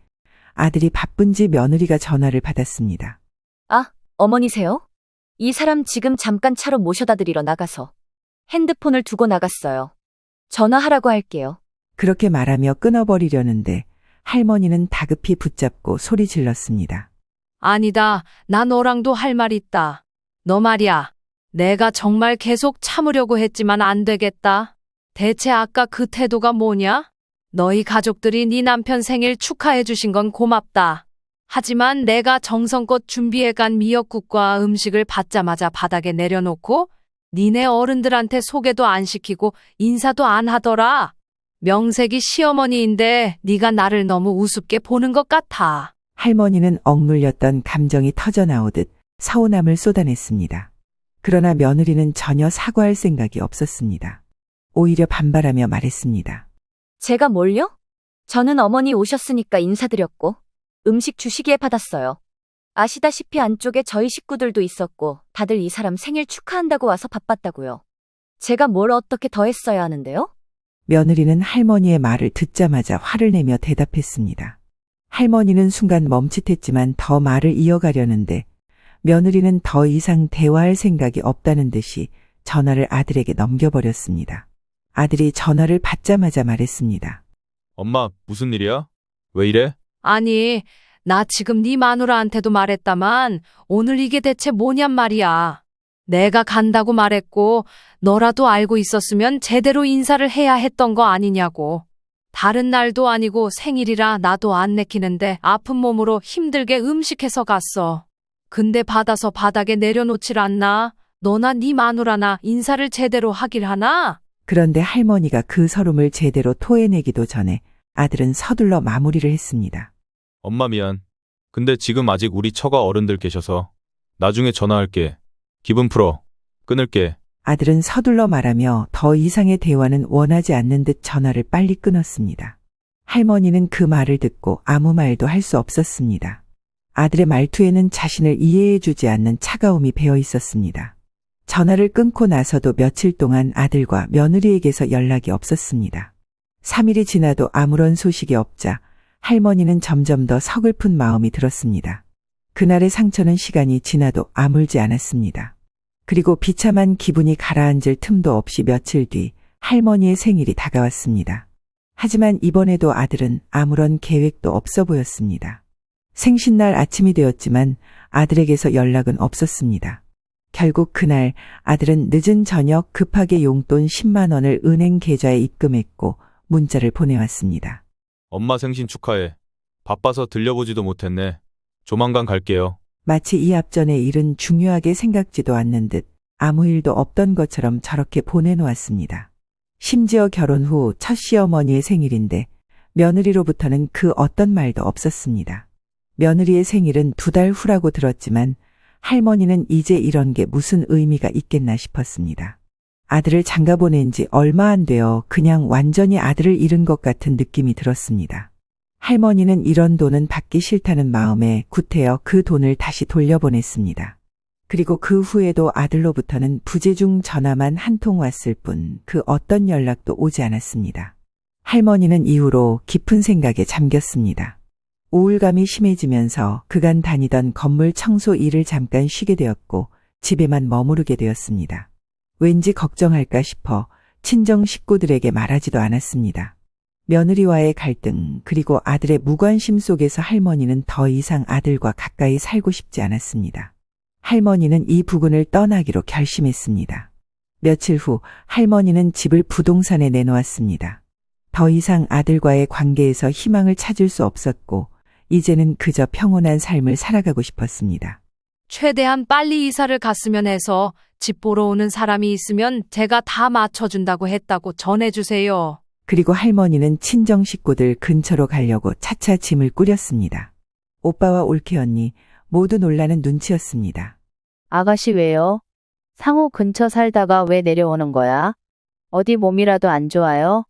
아들이 바쁜지 며느리가 전화를 받았습니다. 아, 어머니세요? 이 사람 지금 잠깐 차로 모셔다 드리러 나가서 핸드폰을 두고 나갔어요. 전화하라고 할게요. 그렇게 말하며 끊어버리려는데 할머니는 다급히 붙잡고 소리 질렀습니다. 아니다. 나 너랑도 할 말 있다. 너 말이야. 내가 정말 계속 참으려고 했지만 안 되겠다. 대체 아까 그 태도가 뭐냐? 너희 가족들이 네 남편 생일 축하해 주신 건 고맙다. 하지만 내가 정성껏 준비해간 미역국과 음식을 받자마자 바닥에 내려놓고 니네 어른들한테 소개도 안 시키고 인사도 안 하더라. 명색이 시어머니인데 네가 나를 너무 우습게 보는 것 같아. 할머니는 억눌렸던 감정이 터져나오듯 서운함을 쏟아냈습니다. 그러나 며느리는 전혀 사과할 생각이 없었습니다. 오히려 반발하며 말했습니다. 제가 뭘요? 저는 어머니 오셨으니까 인사드렸고 음식 주시기에 받았어요. 아시다시피 안쪽에 저희 식구들도 있었고 다들 이 사람 생일 축하한다고 와서 바빴다고요. 제가 뭘 어떻게 더 했어야 하는데요? 며느리는 할머니의 말을 듣자마자 화를 내며 대답했습니다. 할머니는 순간 멈칫했지만 더 말을 이어가려는데 며느리는 더 이상 대화할 생각이 없다는 듯이 전화를 아들에게 넘겨버렸습니다. 아들이 전화를 받자마자 말했습니다. 엄마, 무슨 일이야? 왜 이래? 아니, 나 지금 네 마누라한테도 말했다만 오늘 이게 대체 뭐냔 말이야. 내가 간다고 말했고 너라도 알고 있었으면 제대로 인사를 해야 했던 거 아니냐고. 다른 날도 아니고 생일이라 나도 안 내키는데 아픈 몸으로 힘들게 음식해서 갔어. 근데 받아서 바닥에 내려놓질 않나? 너나 네 마누라나 인사를 제대로 하길 하나? 그런데 할머니가 그 서름을 제대로 토해내기도 전에 아들은 서둘러 마무리를 했습니다. 엄마 미안. 근데 지금 아직 우리 처가 어른들 계셔서 나중에 전화할게. 기분 풀어. 끊을게. 아들은 서둘러 말하며 더 이상의 대화는 원하지 않는 듯 전화를 빨리 끊었습니다. 할머니는 그 말을 듣고 아무 말도 할 수 없었습니다. 아들의 말투에는 자신을 이해해주지 않는 차가움이 배어 있었습니다. 전화를 끊고 나서도 며칠 동안 아들과 며느리에게서 연락이 없었습니다. 3일이 지나도 아무런 소식이 없자 할머니는 점점 더 서글픈 마음이 들었습니다. 그날의 상처는 시간이 지나도 아물지 않았습니다. 그리고 비참한 기분이 가라앉을 틈도 없이 며칠 뒤 할머니의 생일이 다가왔습니다. 하지만 이번에도 아들은 아무런 계획도 없어 보였습니다. 생신날 아침이 되었지만 아들에게서 연락은 없었습니다. 결국 그날 아들은 늦은 저녁 급하게 용돈 10만 원을 은행 계좌에 입금했고 문자를 보내왔습니다. 엄마 생신 축하해. 바빠서 들려보지도 못했네. 조만간 갈게요. 마치 이 앞전의 일은 중요하게 생각지도 않는 듯 아무 일도 없던 것처럼 저렇게 보내놓았습니다. 심지어 결혼 후 첫 시어머니의 생일인데 며느리로부터는 그 어떤 말도 없었습니다. 며느리의 생일은 2달 후라고 들었지만 할머니는 이제 이런 게 무슨 의미가 있겠나 싶었습니다. 아들을 장가 보낸 지 얼마 안 되어 그냥 완전히 아들을 잃은 것 같은 느낌이 들었습니다. 할머니는 이런 돈은 받기 싫다는 마음에 구태여 그 돈을 다시 돌려보냈습니다. 그리고 그 후에도 아들로부터는 부재중 전화만 한 통 왔을 뿐 그 어떤 연락도 오지 않았습니다. 할머니는 이후로 깊은 생각에 잠겼습니다. 우울감이 심해지면서 그간 다니던 건물 청소 일을 잠깐 쉬게 되었고 집에만 머무르게 되었습니다. 왠지 걱정할까 싶어 친정 식구들에게 말하지도 않았습니다. 며느리와의 갈등 그리고 아들의 무관심 속에서 할머니는 더 이상 아들과 가까이 살고 싶지 않았습니다. 할머니는 이 부근을 떠나기로 결심했습니다. 며칠 후 할머니는 집을 부동산에 내놓았습니다. 더 이상 아들과의 관계에서 희망을 찾을 수 없었고 이제는 그저 평온한 삶을 살아가고 싶었습니다. 최대한 빨리 이사를 갔으면 해서 집 보러 오는 사람이 있으면 제가 다 맞춰준다고 했다고 전해주세요. 그리고 할머니는 친정 식구들 근처로 가려고 차차 짐을 꾸렸습니다. 오빠와 올케 언니 모두 놀라는 눈치였습니다. 아가씨 왜요? 상호 근처 살다가 왜 내려오는 거야? 어디 몸이라도 안 좋아요?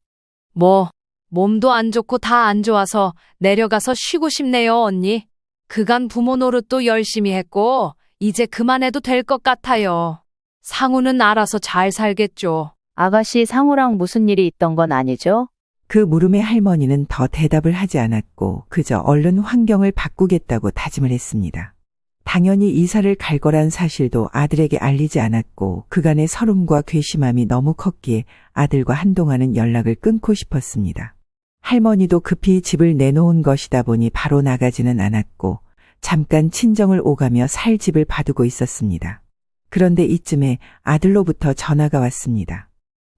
몸도 안 좋고 다 안 좋아서 내려가서 쉬고 싶네요, 언니. 그간 부모 노릇도 열심히 했고 이제 그만해도 될 것 같아요. 상우는 알아서 잘 살겠죠. 아가씨 상우랑 무슨 일이 있던 건 아니죠? 그 물음에 할머니는 더 대답을 하지 않았고 그저 얼른 환경을 바꾸겠다고 다짐을 했습니다. 당연히 이사를 갈 거란 사실도 아들에게 알리지 않았고 그간의 서름과 괘씸함이 너무 컸기에 아들과 한동안은 연락을 끊고 싶었습니다. 할머니도 급히 집을 내놓은 것이다 보니 바로 나가지는 않았고 잠깐 친정을 오가며 살 집을 봐두고 있었습니다. 그런데 이쯤에 아들로부터 전화가 왔습니다.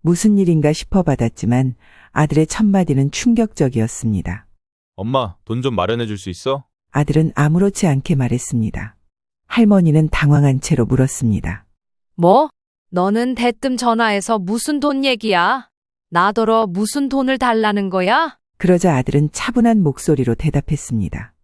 무슨 일인가 싶어 받았지만 아들의 첫마디는 충격적이었습니다. 엄마, 돈 좀 마련해 줄 수 있어? 아들은 아무렇지 않게 말했습니다. 할머니는 당황한 채로 물었습니다. 뭐? 너는 대뜸 전화해서 무슨 돈 얘기야? 나더러 무슨 돈을 달라는 거야? 그러자 아들은 차분한 목소리로 대답했습니다.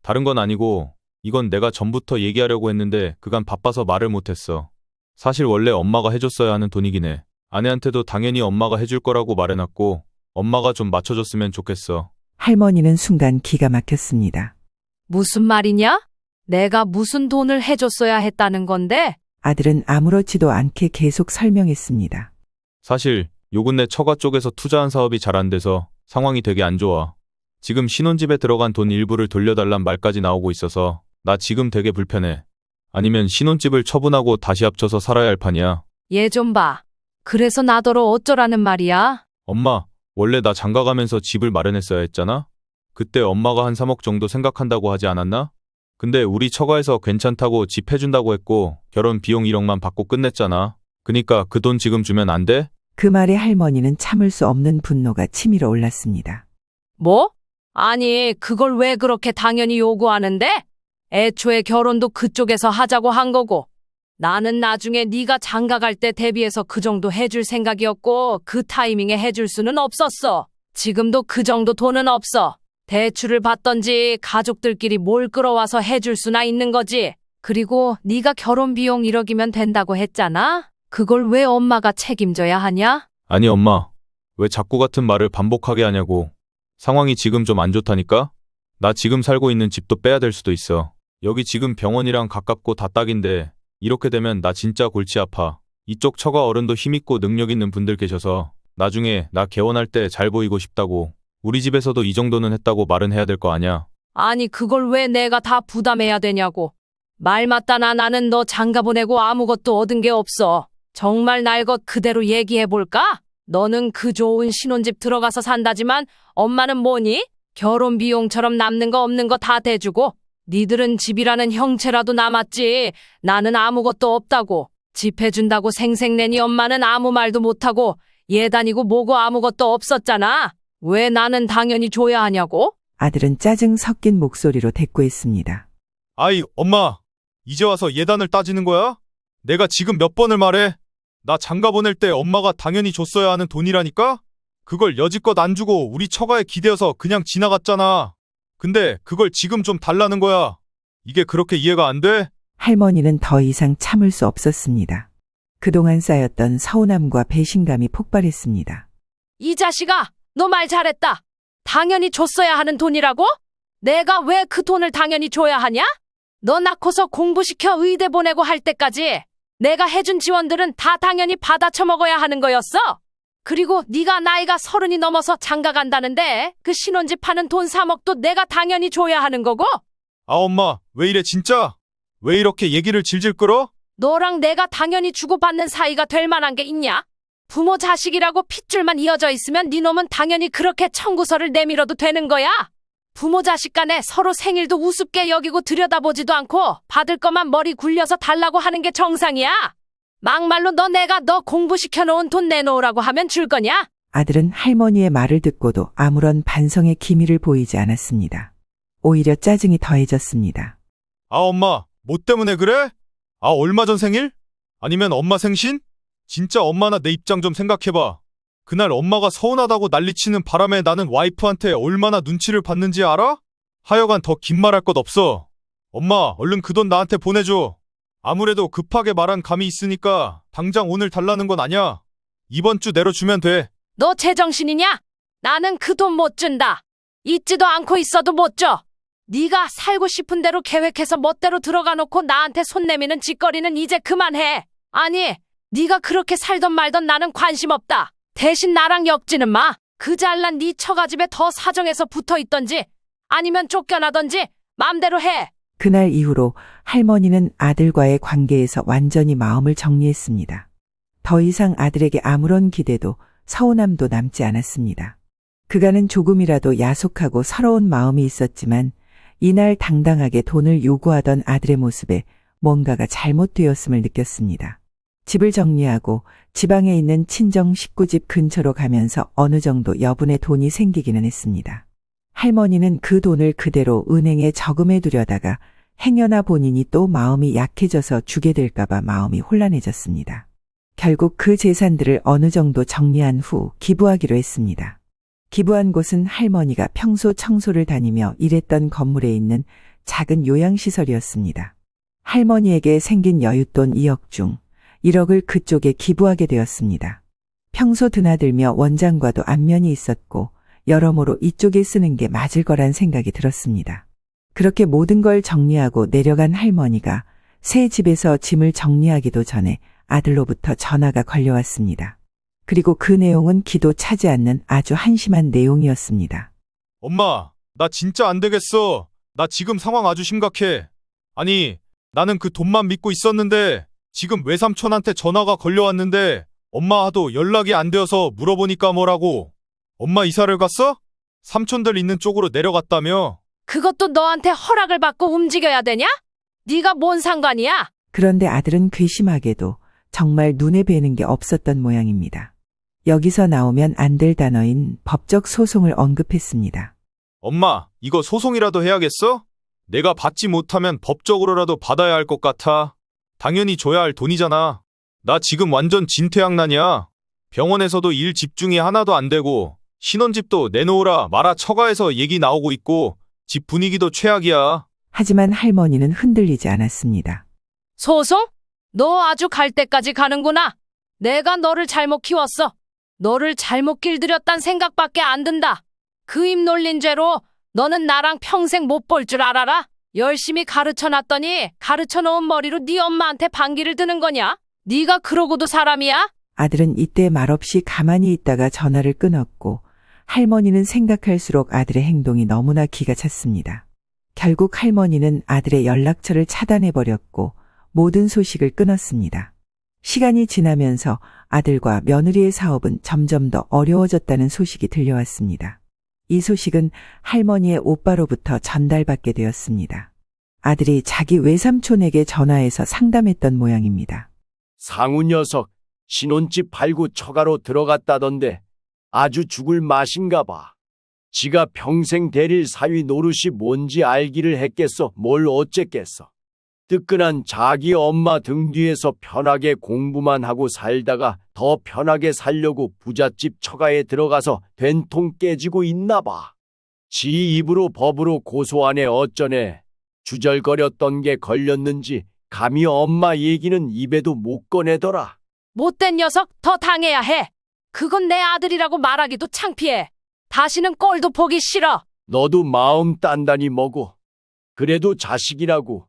다른 건 아니고 이건 내가 전부터 얘기하려고 했는데 그간 바빠서 말을 못했어. 사실 원래 엄마가 해줬어야 하는 돈이긴 해. 아내한테도 당연히 엄마가 해줄 거라고 말해놨고 엄마가 좀 맞춰줬으면 좋겠어. 할머니는 순간 기가 막혔습니다. 무슨 말이냐? 내가 무슨 돈을 해줬어야 했다는 건데? 아들은 아무렇지도 않게 계속 설명했습니다. 사실 요 근래 처가 쪽에서 투자한 사업이 잘 안 돼서 상황이 되게 안 좋아. 지금 신혼집에 들어간 돈 일부를 돌려달란 말까지 나오고 있어서 나 지금 되게 불편해. 아니면 신혼집을 처분하고 다시 합쳐서 살아야 할 판이야. 얘 좀 봐. 그래서 나더러 어쩌라는 말이야? 엄마, 원래 나 장가 가면서 집을 마련했어야 했잖아? 그때 엄마가 한 3억 정도 생각한다고 하지 않았나? 근데 우리 처가에서 괜찮다고 집 해준다고 했고 결혼 비용 1억만 받고 끝냈잖아. 그니까 그 돈 지금 주면 안 돼? 그 말에 할머니는 참을 수 없는 분노가 치밀어 올랐습니다. 뭐? 아니, 그걸 왜 그렇게 당연히 요구하는데? 애초에 결혼도 그쪽에서 하자고 한 거고. 나는 나중에 네가 장가 갈 때 대비해서 그 정도 해줄 생각이었고 그 타이밍에 해줄 수는 없었어. 지금도 그 정도 돈은 없어. 대출을 받던지 가족들끼리 뭘 끌어와서 해줄 수나 있는 거지. 그리고 네가 결혼 비용 1억이면 된다고 했잖아. 그걸 왜 엄마가 책임져야 하냐? 아니 엄마, 왜 자꾸 같은 말을 반복하게 하냐고. 상황이 지금 좀 안 좋다니까? 나 지금 살고 있는 집도 빼야 될 수도 있어. 여기 지금 병원이랑 가깝고 다 딱인데 이렇게 되면 나 진짜 골치 아파. 이쪽 처가 어른도 힘있고 능력 있는 분들 계셔서 나중에 나 개원할 때 잘 보이고 싶다고. 우리 집에서도 이 정도는 했다고 말은 해야 될 거 아냐? 아니, 그걸 왜 내가 다 부담해야 되냐고. 말 맞다나 나는 너 장가 보내고 아무것도 얻은 게 없어. 정말 날 것 그대로 얘기해볼까? 너는 그 좋은 신혼집 들어가서 산다지만 엄마는 뭐니? 결혼 비용처럼 남는 거 없는 거 다 대주고 니들은 집이라는 형체라도 남았지. 나는 아무것도 없다고. 집 해준다고 생색내니 엄마는 아무 말도 못하고 예단이고 뭐고 아무것도 없었잖아. 왜 나는 당연히 줘야 하냐고? 아들은 짜증 섞인 목소리로 대꾸했습니다. 아이 엄마, 이제 와서 예단을 따지는 거야? 내가 지금 몇 번을 말해? 나 장가 보낼 때 엄마가 당연히 줬어야 하는 돈이라니까? 그걸 여지껏 안 주고 우리 처가에 기대어서 그냥 지나갔잖아. 근데 그걸 지금 좀 달라는 거야. 이게 그렇게 이해가 안 돼? 할머니는 더 이상 참을 수 없었습니다. 그동안 쌓였던 서운함과 배신감이 폭발했습니다. 이 자식아, 너 말 잘했다. 당연히 줬어야 하는 돈이라고? 내가 왜 그 돈을 당연히 줘야 하냐? 너 낳고서 공부시켜 의대 보내고 할 때까지 내가 해준 지원들은 다 당연히 받아 처먹어야 하는 거였어. 그리고 네가 나이가 30이 넘어서 장가 간다는데 그 신혼집 파는 돈 3억도 내가 당연히 줘야 하는 거고? 아 엄마, 왜 이래 진짜? 왜 이렇게 얘기를 질질 끌어? 너랑 내가 당연히 주고받는 사이가 될 만한 게 있냐? 부모 자식이라고 핏줄만 이어져 있으면 네 놈은 당연히 그렇게 청구서를 내밀어도 되는 거야. 부모 자식 간에 서로 생일도 우습게 여기고 들여다보지도 않고 받을 것만 머리 굴려서 달라고 하는 게 정상이야. 막말로 내가 너 공부시켜놓은 돈 내놓으라고 하면 줄 거냐? 아들은 할머니의 말을 듣고도 아무런 반성의 기미를 보이지 않았습니다. 오히려 짜증이 더해졌습니다. 아 엄마, 뭐 때문에 그래? 아 얼마 전 생일? 아니면 엄마 생신? 진짜 엄마나 내 입장 좀 생각해봐. 그날 엄마가 서운하다고 난리치는 바람에 나는 와이프한테 얼마나 눈치를 봤는지 알아? 하여간 더 긴 말할 것 없어. 엄마, 얼른 그 돈 나한테 보내줘. 아무래도 급하게 말한 감이 있으니까 당장 오늘 달라는 건 아니야. 이번 주 내로 주면 돼. 너 제정신이냐? 나는 그 돈 못 준다. 있지도 않고 있어도 못 줘. 네가 살고 싶은 대로 계획해서 멋대로 들어가 놓고 나한테 손 내미는 짓거리는 이제 그만해. 아니, 네가 그렇게 살던 말던 나는 관심 없다. 대신 나랑 엮지는 마. 그 잘난 네 처가집에 더 사정해서 붙어있던지 아니면 쫓겨나던지 맘대로 해. 그날 이후로 할머니는 아들과의 관계에서 완전히 마음을 정리했습니다. 더 이상 아들에게 아무런 기대도 서운함도 남지 않았습니다. 그간은 조금이라도 야속하고 서러운 마음이 있었지만 이날 당당하게 돈을 요구하던 아들의 모습에 뭔가가 잘못되었음을 느꼈습니다. 집을 정리하고 지방에 있는 친정 식구집 근처로 가면서 어느 정도 여분의 돈이 생기기는 했습니다. 할머니는 그 돈을 그대로 은행에 저금해 두려다가 행여나 본인이 또 마음이 약해져서 주게 될까봐 마음이 혼란해졌습니다. 결국 그 재산들을 어느 정도 정리한 후 기부하기로 했습니다. 기부한 곳은 할머니가 평소 청소를 다니며 일했던 건물에 있는 작은 요양시설이었습니다. 할머니에게 생긴 여윳돈 2억 중 1억을 그쪽에 기부하게 되었습니다. 평소 드나들며 원장과도 안면이 있었고 여러모로 이쪽에 쓰는 게 맞을 거란 생각이 들었습니다. 그렇게 모든 걸 정리하고 내려간 할머니가 새 집에서 짐을 정리하기도 전에 아들로부터 전화가 걸려왔습니다. 그리고 그 내용은 기도 차지 않는 아주 한심한 내용이었습니다. 엄마, 나 진짜 안 되겠어. 나 지금 상황 아주 심각해. 아니, 나는 그 돈만 믿고 있었는데 지금 외삼촌한테 전화가 걸려왔는데 엄마 하도 연락이 안 되어서 물어보니까 뭐라고. 엄마 이사를 갔어? 삼촌들 있는 쪽으로 내려갔다며? 그것도 너한테 허락을 받고 움직여야 되냐? 네가 뭔 상관이야? 그런데 아들은 괘씸하게도 정말 눈에 뵈는 게 없었던 모양입니다. 여기서 나오면 안 될 단어인 법적 소송을 언급했습니다. 엄마, 이거 소송이라도 해야겠어? 내가 받지 못하면 법적으로라도 받아야 할 것 같아. 당연히 줘야 할 돈이잖아. 나 지금 완전 진퇴양난이야. 병원에서도 일 집중이 하나도 안 되고 신혼집도 내놓으라 마라 처가에서 얘기 나오고 있고 집 분위기도 최악이야. 하지만 할머니는 흔들리지 않았습니다. 소송? 너 아주 갈 때까지 가는구나. 내가 너를 잘못 키웠어. 너를 잘못 길들였단 생각밖에 안 든다. 그 입 놀린 죄로 너는 나랑 평생 못 볼 줄 알아라. 열심히 가르쳐놨더니 가르쳐놓은 머리로 네 엄마한테 반기를 드는 거냐? 네가 그러고도 사람이야? 아들은 이때 말없이 가만히 있다가 전화를 끊었고 할머니는 생각할수록 아들의 행동이 너무나 기가 찼습니다. 결국 할머니는 아들의 연락처를 차단해버렸고 모든 소식을 끊었습니다. 시간이 지나면서 아들과 며느리의 사업은 점점 더 어려워졌다는 소식이 들려왔습니다. 이 소식은 할머니의 오빠로부터 전달받게 되었습니다. 아들이 자기 외삼촌에게 전화해서 상담했던 모양입니다. 상우 녀석 신혼집 팔고 처가로 들어갔다던데 아주 죽을 맛인가 봐. 지가 평생 데릴 사위 노릇이 뭔지 알기를 했겠어. 뭘 어쨌겠어. 뜨끈한 자기 엄마 등 뒤에서 편하게 공부만 하고 살다가 더 편하게 살려고 부잣집 처가에 들어가서 된통 깨지고 있나 봐. 지 입으로 법으로 고소하네 어쩌네. 주절거렸던 게 걸렸는지 감히 엄마 얘기는 입에도 못 꺼내더라. 못된 녀석 더 당해야 해. 그건 내 아들이라고 말하기도 창피해. 다시는 꼴도 보기 싫어. 너도 마음 단단히 먹어. 그래도 자식이라고.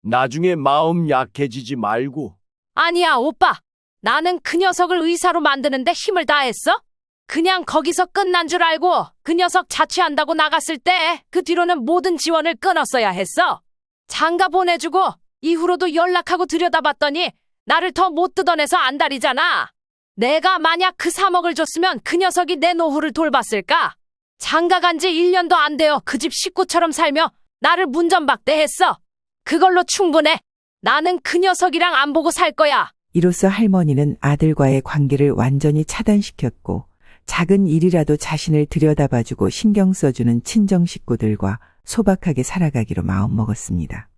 나중에 마음 약해지지 말고. 아니야, 오빠. 나는 그 녀석을 의사로 만드는데 힘을 다했어? 그냥 거기서 끝난 줄 알고 그 녀석 자취한다고 나갔을 때 그 뒤로는 모든 지원을 끊었어야 했어. 장가 보내주고 이후로도 연락하고 들여다봤더니 나를 더 못 뜯어내서 안달이잖아. 내가 만약 그 3억을 줬으면 그 녀석이 내 노후를 돌봤을까? 장가 간 지 1년도 안 되어 그 집 식구처럼 살며 나를 문전박대했어. 그걸로 충분해. 나는 그 녀석이랑 안 보고 살 거야. 이로써 할머니는 아들과의 관계를 완전히 차단시켰고 작은 일이라도 자신을 들여다봐주고 신경 써주는 친정 식구들과 소박하게 살아가기로 마음먹었습니다.